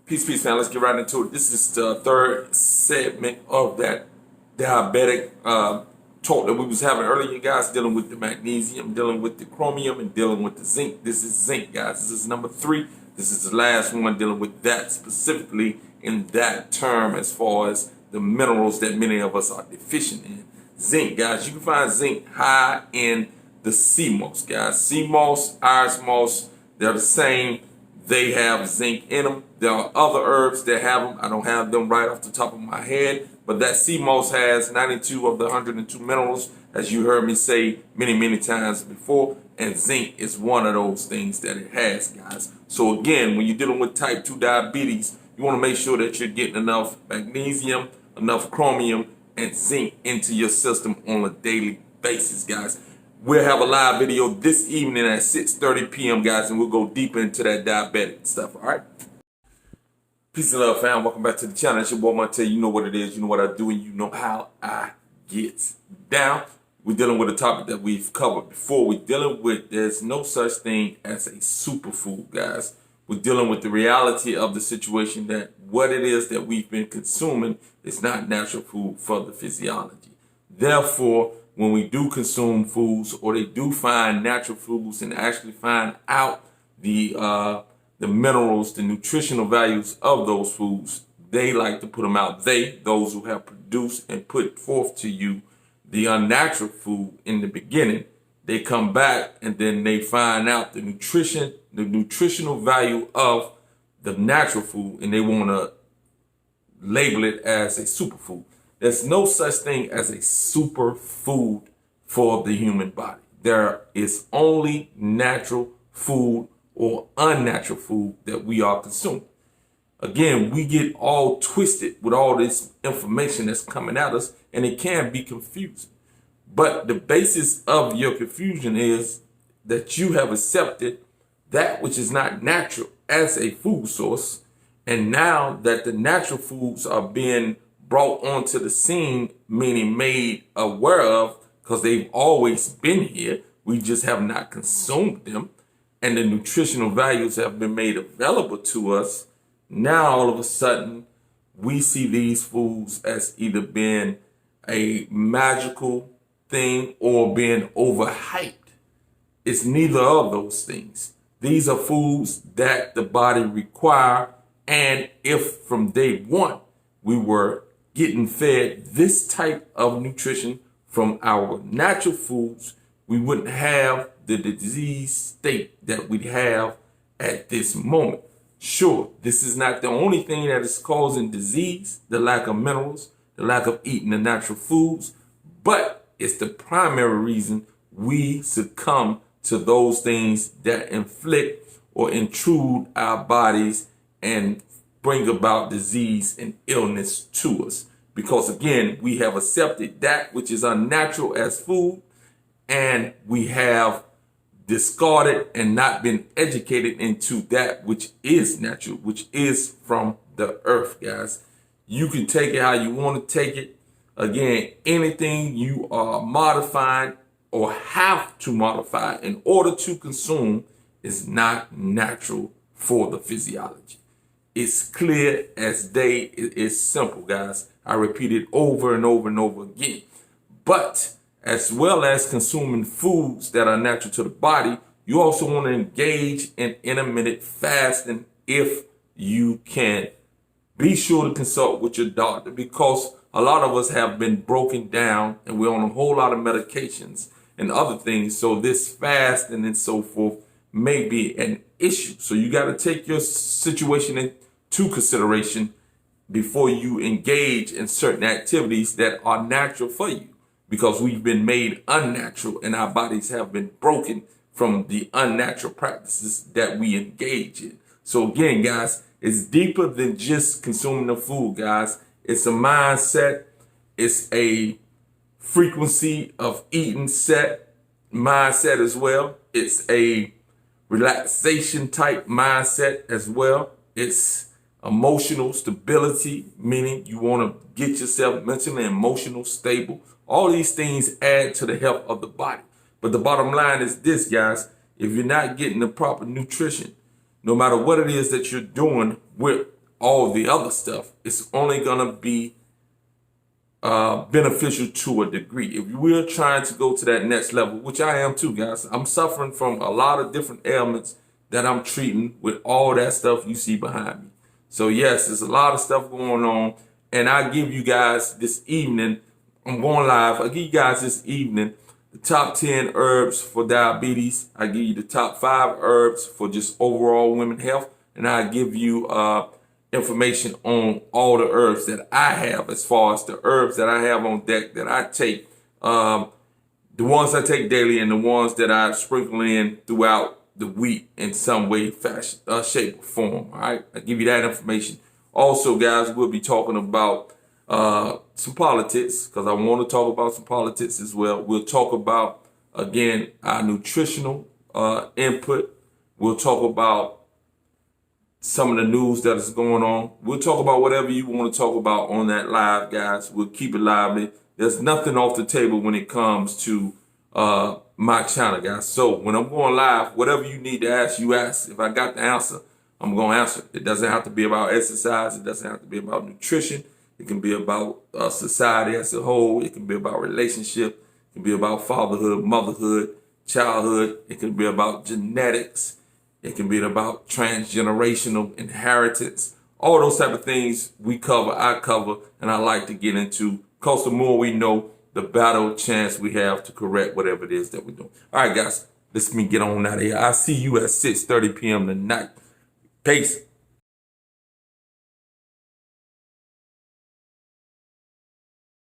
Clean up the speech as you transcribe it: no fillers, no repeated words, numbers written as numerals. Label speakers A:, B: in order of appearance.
A: Peace, man. Let's get right into it. This is the third segment of that diabetic talk that we was having earlier, you guys, dealing with the magnesium, dealing with the chromium, and dealing with the zinc. This is zinc, guys. This is number 3. This is the last one dealing with that specifically in that term as far as the minerals that many of us are deficient in. Zinc, guys. You can find zinc high in the sea moss, guys. Sea moss, iris moss, they're the same. They have zinc in them. There are other herbs that have them. I don't have them right off the top of my head, but that sea moss has 92 of the 102 minerals, as you heard me say many times before, and zinc is one of those things that it has, guys. So again, when you're dealing with type 2 diabetes, you want to make sure that you're getting enough magnesium, enough chromium, and zinc into your system on a daily basis, guys. We'll have a live video this evening at 6:30 p.m., guys, and we'll go deeper into that diabetic stuff, all right? Peace and love, fam. Welcome back to the channel. It's your boy Monte. You know what it is. You know what I do, and you know how I get down. We're dealing with a topic that we've covered before. We're dealing with there's no such thing as a superfood, guys. We're dealing with the reality of the situation that what it is that we've been consuming is not natural food for the physiology. Therefore, when we do consume foods, or they do find natural foods and actually find out the minerals, the nutritional values of those foods, they like to put them out. Those who have produced and put forth to you the unnatural food in the beginning, they come back and then they find out the nutritional value of the natural food, and they want to label it as a superfood. There's no such thing as a superfood for the human body. There is only natural food or unnatural food that we are consuming. Again, we get all twisted with all this information that's coming at us, and it can be confusing. But the basis of your confusion is that you have accepted that which is not natural as a food source, and now that the natural foods are being brought onto the scene, meaning made aware of, because they've always been here, we just have not consumed them, and the nutritional values have been made available to us. Now all of a sudden we see these foods as either being a magical thing or being overhyped. It's neither of those things. These are foods that the body require, and if from day one we were getting fed this type of nutrition from our natural foods, we wouldn't have the disease state that we have at this moment. Sure, this is not the only thing that is causing disease, the lack of minerals, the lack of eating the natural foods, but it's the primary reason we succumb to those things that inflict or intrude our bodies and bring about disease and illness to us. Because again, we have accepted that which is unnatural as food, and we have discarded and not been educated into that which is natural, which is from the earth, guys. You can take it how you want to take it. Again, anything you are modifying or have to modify in order to consume is not natural for the physiology. It's clear as day. It is simple, guys. I repeat it over and over and over again. But as well as consuming foods that are natural to the body, you also want to engage in intermittent fasting if you can. Be sure to consult with your doctor, because a lot of us have been broken down and we're on a whole lot of medications and other things. So this fasting and so forth may be an issue. So you got to take your situation into consideration before you engage in certain activities that are natural for you, because we've been made unnatural and our bodies have been broken from the unnatural practices that we engage in. So again, guys, it's deeper than just consuming the food, guys. It's a mindset. It's a frequency of eating mindset as well. It's a relaxation type mindset as well. It's emotional stability, meaning you want to get yourself mentally and emotional stable. All these things add to the health of the body. But the bottom line is this, guys. If you're not getting the proper nutrition, no matter what it is that you're doing with all the other stuff, it's only gonna be beneficial to a degree. If we're trying to go to that next level, which I am too, guys, I'm suffering from a lot of different ailments that I'm treating with all that stuff you see behind me. So yes, there's a lot of stuff going on, and I give you guys this evening, I'm going live, I give you guys this evening the top 10 herbs for diabetes. I give you the top 5 herbs for just overall women health, and I give you information on all the herbs that I have, as far as the herbs that I have on deck that I take, the ones I take daily and the ones that I sprinkle in throughout the week in some way, fashion, shape, or form. All right, I give you that information. Also, guys, we'll be talking about some politics, because I want to talk about some politics as well. We'll talk about, again, our nutritional input. We'll talk about some of the news that is going on. We'll talk about whatever you want to talk about on that live, guys. We'll keep it lively. There's nothing off the table when it comes to my channel, guys. So when I'm going live, whatever you need to ask, you ask. If I got the answer, I'm going to answer. It doesn't have to be about exercise. It doesn't have to be about nutrition. It can be about society as a whole. It can be about relationship. It can be about fatherhood, motherhood, childhood. It can be about genetics. It can be about transgenerational inheritance. All those type of things we cover, I cover, and I like to get into, because the more we know, the better chance we have to correct whatever it is that we're doing. All right, guys, let me get on out of here. I'll see you at 6:30 p.m. tonight. Peace.